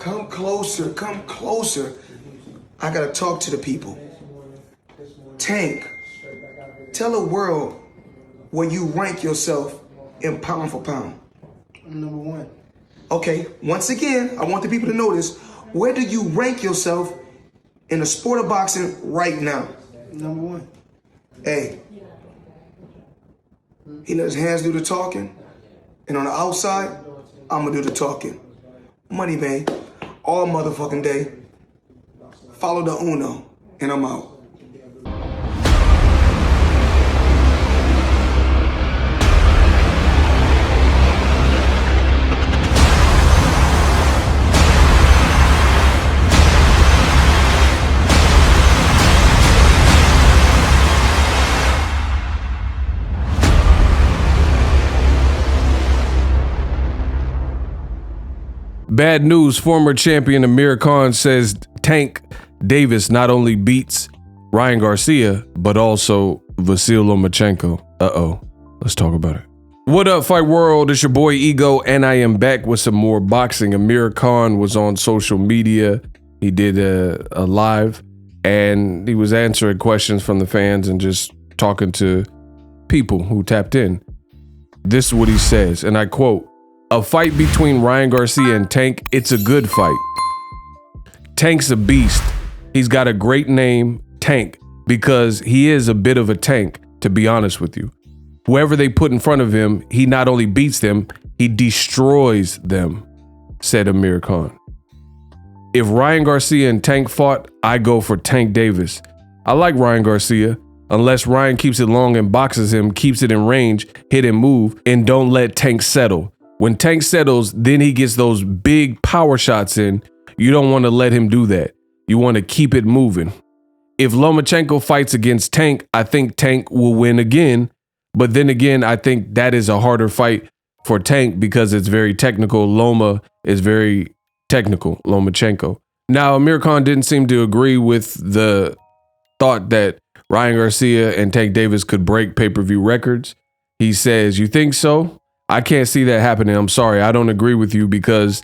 Come closer, come closer. I gotta talk to the people. Tank, tell the world where you rank yourself in pound for pound. I'm number one. Okay, once again, I want the people to know this. Where do you rank yourself in the sport of boxing right now? Number one. Hey, he let his hands do the talking, and on the outside, I'm gonna do the talking. Money, man, all motherfucking day. Follow the Uno, and I'm out. Bad news, former champion Amir Khan says Tank Davis not only beats Ryan Garcia, but also Vasil Lomachenko. Uh-oh. Let's talk about it. What up, Fight World? It's your boy Ego, and I am back with some more boxing. Amir Khan was on social media. He did a live, and he was answering questions from the fans and just talking to people who tapped in. This is what he says, and I quote, "A fight between Ryan Garcia and Tank, it's a good fight. Tank's a beast. He's got a great name, Tank, because he is a bit of a tank, to be honest with you. Whoever they put in front of him, he not only beats them, he destroys them," said Amir Khan. "If Ryan Garcia and Tank fought, I go for Tank Davis. I like Ryan Garcia, unless Ryan keeps it long and boxes him, keeps it in range, hit and move, and don't let Tank settle. When Tank settles, then he gets those big power shots in. You don't want to let him do that. You want to keep it moving. If Lomachenko fights against Tank, I think Tank will win again. But then again, I think that is a harder fight for Tank because it's very technical. Loma is very technical, Lomachenko." Now, Amir Khan didn't seem to agree with the thought that Ryan Garcia and Tank Davis could break pay-per-view records. He says, "You think so? I can't see that happening. I'm sorry. I don't agree with you because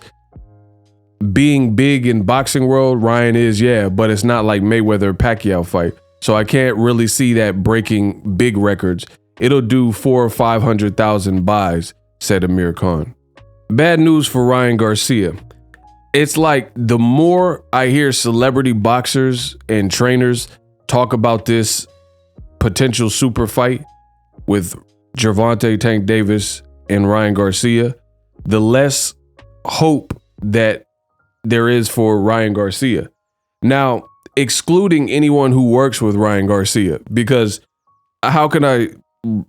being big in boxing world, Ryan is, yeah, but it's not like Mayweather-Pacquiao fight. So I can't really see that breaking big records. It'll do 400,000 or 500,000 buys," said Amir Khan. Bad news for Ryan Garcia. It's like the more I hear celebrity boxers and trainers talk about this potential super fight with Gervonta, Tank Davis, and Ryan Garcia, the less hope that there is for Ryan Garcia. Now, excluding anyone who works with Ryan Garcia, because how can I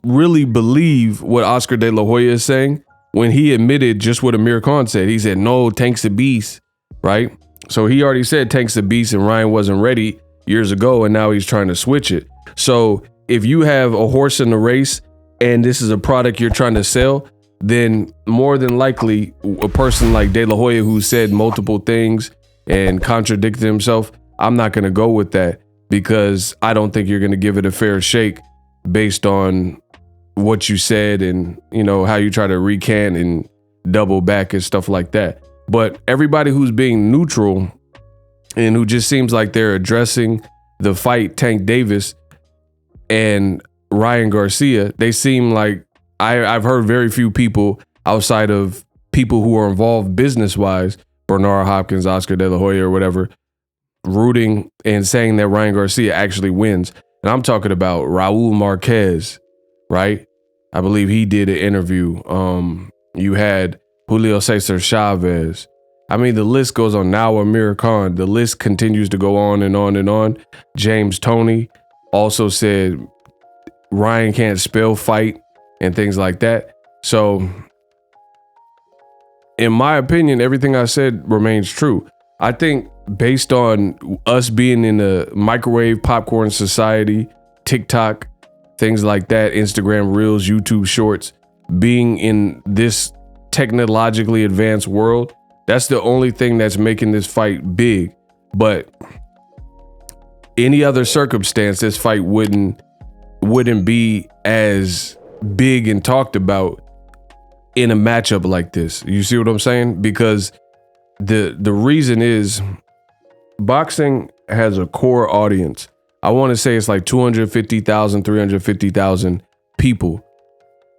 really believe what Oscar De La Hoya is saying when he admitted just what Amir Khan said? He said, no, Tank's a beast, right? So he already said Tank's a beast and Ryan wasn't ready years ago, and now he's trying to switch it. So if you have a horse in the race and this is a product you're trying to sell, then more than likely a person like De La Hoya, who said multiple things and contradicted himself, I'm not going to go with that because I don't think you're going to give it a fair shake based on what you said and, you know, how you try to recant and double back and stuff like that. But everybody who's being neutral and who just seems like they're addressing the fight, Tank Davis and Ryan Garcia, they seem like I've heard very few people outside of people who are involved business-wise, Bernard Hopkins, Oscar De La Hoya or whatever, rooting and saying that Ryan Garcia actually wins. And I'm talking about Raul Marquez, right? I believe he did an interview. You had Julio Cesar Chavez. I mean, the list goes on. Now Amir Khan. The list continues to go on and on and on. James Toney also said Ryan can't spell fight and things like that. So in my opinion, everything I said remains true. I think based on us being in a microwave popcorn society, TikTok, things like that, Instagram Reels, YouTube Shorts, being in this technologically advanced world, that's the only thing that's making this fight big. But any other circumstance, this fight wouldn't be as big and talked about in a matchup like this. You see what I'm saying? Because the reason is boxing has a core audience. I want to say it's like 250,000, 350,000 people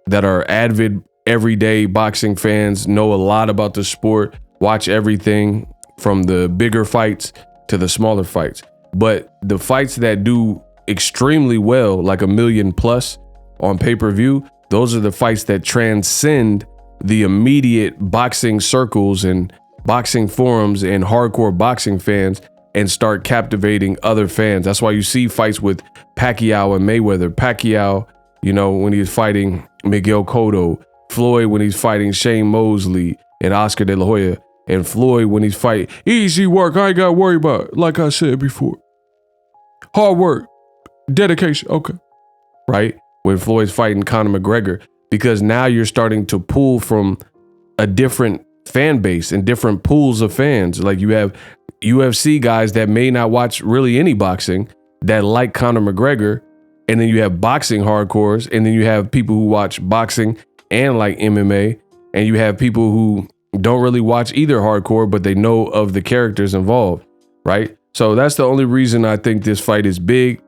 that are avid everyday boxing fans, know a lot about the sport, watch everything from the bigger fights to the smaller fights. But the fights that do extremely well, like 1 million plus on pay-per-view, those are the fights that transcend the immediate boxing circles and boxing forums and hardcore boxing fans and start captivating other fans. That's why you see fights with Pacquiao and Mayweather. Pacquiao, you know, when he's fighting Miguel Cotto, Floyd when he's fighting Shane Mosley and Oscar De La Hoya, and Floyd when he's fighting easy work, I ain't got to worry about it. Like I said before, hard work, dedication, okay, right? When Floyd's fighting Conor McGregor, because now you're starting to pull from a different fan base and different pools of fans. Like you have UFC guys that may not watch really any boxing that like Conor McGregor, and then you have boxing hardcores, and then you have people who watch boxing and like MMA, and you have people who don't really watch either hardcore, but they know of the characters involved, right? So that's the only reason I think this fight is big.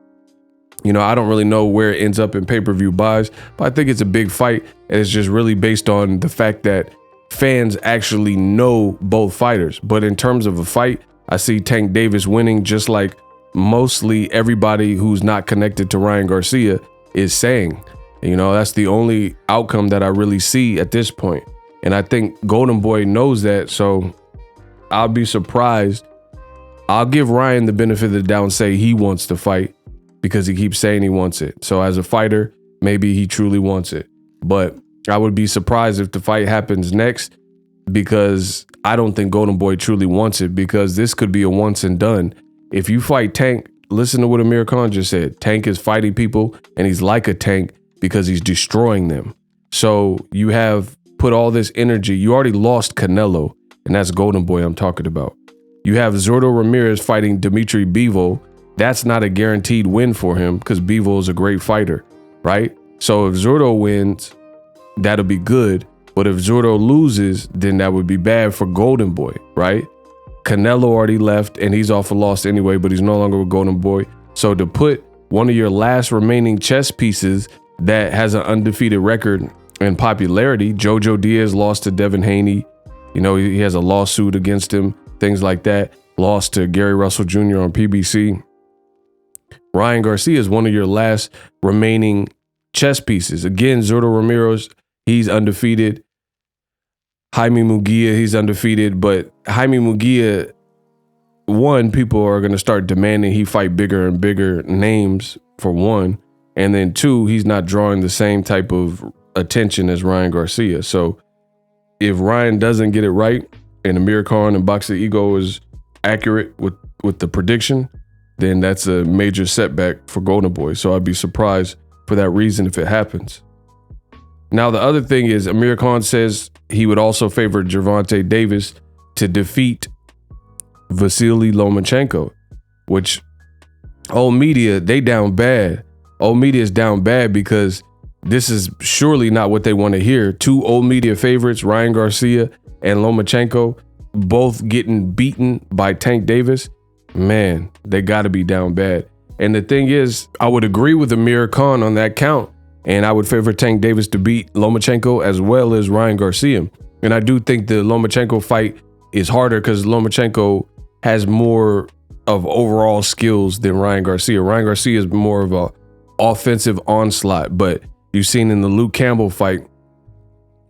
You know, I don't really know where it ends up in pay-per-view buys, but I think it's a big fight, and it's just really based on the fact that fans actually know both fighters. But in terms of a fight, I see Tank Davis winning, just like mostly everybody who's not connected to Ryan Garcia is saying. You know, that's the only outcome that I really see at this point. And I think Golden Boy knows that, so I'll be surprised. I'll give Ryan the benefit of the doubt and say he wants to fight because he keeps saying he wants it. So as a fighter, maybe he truly wants it. But I would be surprised if the fight happens next, because I don't think Golden Boy truly wants it, because this could be a once and done. If you fight Tank, listen to what Amir Khan just said. Tank is fighting people, and he's like a tank because he's destroying them. So you have put all this energy. You already lost Canelo, and that's Golden Boy I'm talking about. You have Zurdo Ramirez fighting Dimitri Bivol. That's not a guaranteed win for him because Bivol is a great fighter, right? So if Zurdo wins, that'll be good. But if Zurdo loses, then that would be bad for Golden Boy, right? Canelo already left and he's off a loss anyway, but he's no longer with Golden Boy. So to put one of your last remaining chess pieces that has an undefeated record in popularity, Jojo Diaz lost to Devin Haney. You know, he has a lawsuit against him, things like that. Lost to Gary Russell Jr. on PBC. Ryan Garcia is one of your last remaining chess pieces. Again, Zurdo Ramirez, he's undefeated. Jaime Munguia, he's undefeated. But Jaime Munguia, one, people are going to start demanding he fight bigger and bigger names, for one. And then two, he's not drawing the same type of attention as Ryan Garcia. So if Ryan doesn't get it right and Amir Khan and Boxing Ego is accurate with the prediction, then that's a major setback for Golden Boy. So I'd be surprised for that reason if it happens. Now, the other thing is Amir Khan says he would also favor Gervonta Davis to defeat Vasily Lomachenko, which old media, they down bad. Old media is down bad because this is surely not what they want to hear. Two old media favorites, Ryan Garcia and Lomachenko, both getting beaten by Tank Davis. Man, they got to be down bad. And the thing is, I would agree with Amir Khan on that count, and I would favor Tank Davis to beat Lomachenko as well as Ryan Garcia. And I do think the Lomachenko fight is harder because Lomachenko has more of overall skills than Ryan Garcia. Ryan Garcia is more of a offensive onslaught, but you've seen in the Luke Campbell fight,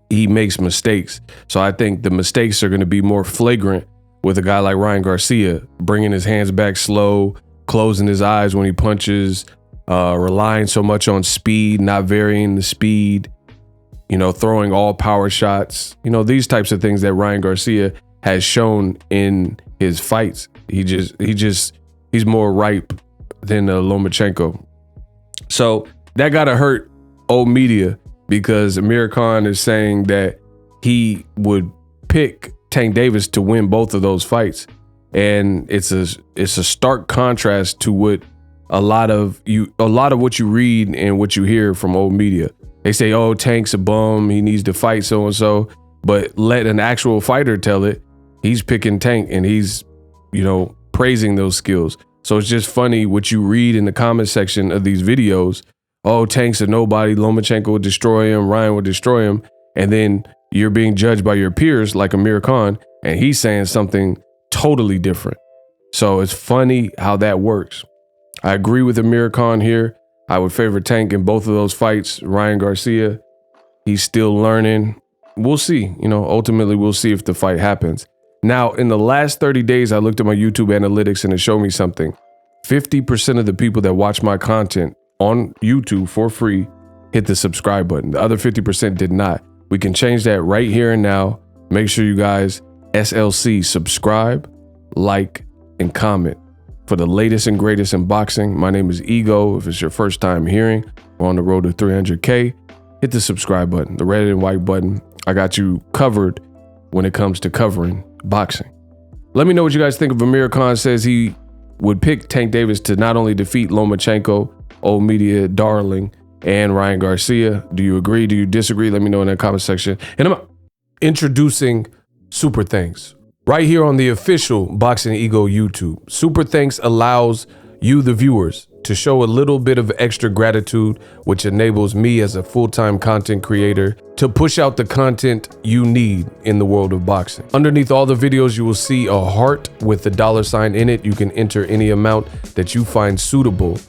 he makes mistakes. So I think the mistakes are going to be more flagrant with a guy like Ryan Garcia, bringing his hands back slow, closing his eyes when he punches, relying so much on speed, not varying the speed, you know, throwing all power shots, you know, these types of things that Ryan Garcia has shown in his fights. He's more ripe than Lomachenko. So that gotta hurt old media because Amir Khan is saying that he would pick Tank Davis to win both of those fights. And it's a stark contrast to what a lot of what you read and what you hear from old media. They say, oh, Tank's a bum, he needs to fight so and so, but let an actual fighter tell it. he's picking Tank and he's, praising those skills. So it's just funny what you read in the comment section of these videos. Oh, Tank's a nobody. Lomachenko will destroy him. Ryan will destroy him. And then you're being judged by your peers like Amir Khan, and he's saying something totally different. So it's funny how that works. I agree with Amir Khan here. I would favor Tank in both of those fights. Ryan Garcia, he's still learning. We'll see. Ultimately, we'll see if the fight happens. Now, in the last 30 days, I looked at my YouTube analytics and it showed me something. 50% of the people that watch my content on YouTube for free hit the subscribe button. The other 50% did not. We can change that right here and now. Make sure you guys, SLC, subscribe, like, and comment. For the latest and greatest in boxing, my name is Ego. If it's your first time hearing, we're on the road to 300K. Hit the subscribe button, the red and white button. I got you covered when it comes to covering boxing. Let me know what you guys think of Amir Khan says he would pick Tank Davis to not only defeat Lomachenko, old media darling, and Ryan Garcia. Do you agree? Do you disagree? Let me know in the comment section. And I'm introducing Super Thanks right here on the official Boxing Ego YouTube. Super Thanks allows you, the viewers, to show a little bit of extra gratitude, which enables me as a full-time content creator to push out the content you need in the world of boxing. Underneath all the videos, you will see a heart with a $sign in it. You can enter any amount that you find suitable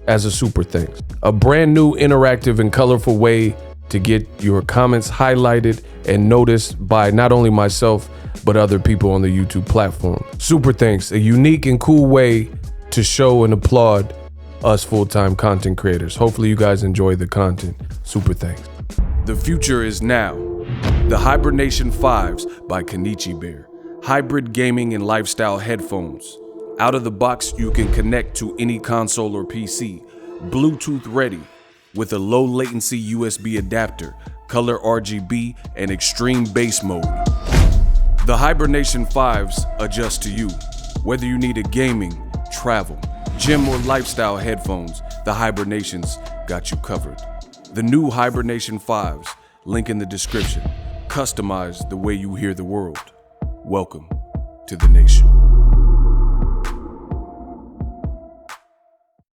as a Super Thanks. A brand new interactive and colorful way to get your comments highlighted and noticed by not only myself, but other people on the YouTube platform. Super Thanks, a unique and cool way to show and applaud us full-time content creators. Hopefully you guys enjoy the content. Super Thanks. The future is now. The Hibernation 5s by Kenichi Bear. Hybrid gaming and lifestyle headphones. Out of the box, you can connect to any console or PC. Bluetooth ready with a low latency USB adapter, color RGB, and extreme bass mode. The Hibernation 5s adjust to you. Whether you need a gaming, travel, gym, or lifestyle headphones, the Hibernations got you covered. The new Hibernation 5s, link in the description. Customize the way you hear the world. Welcome to the nation.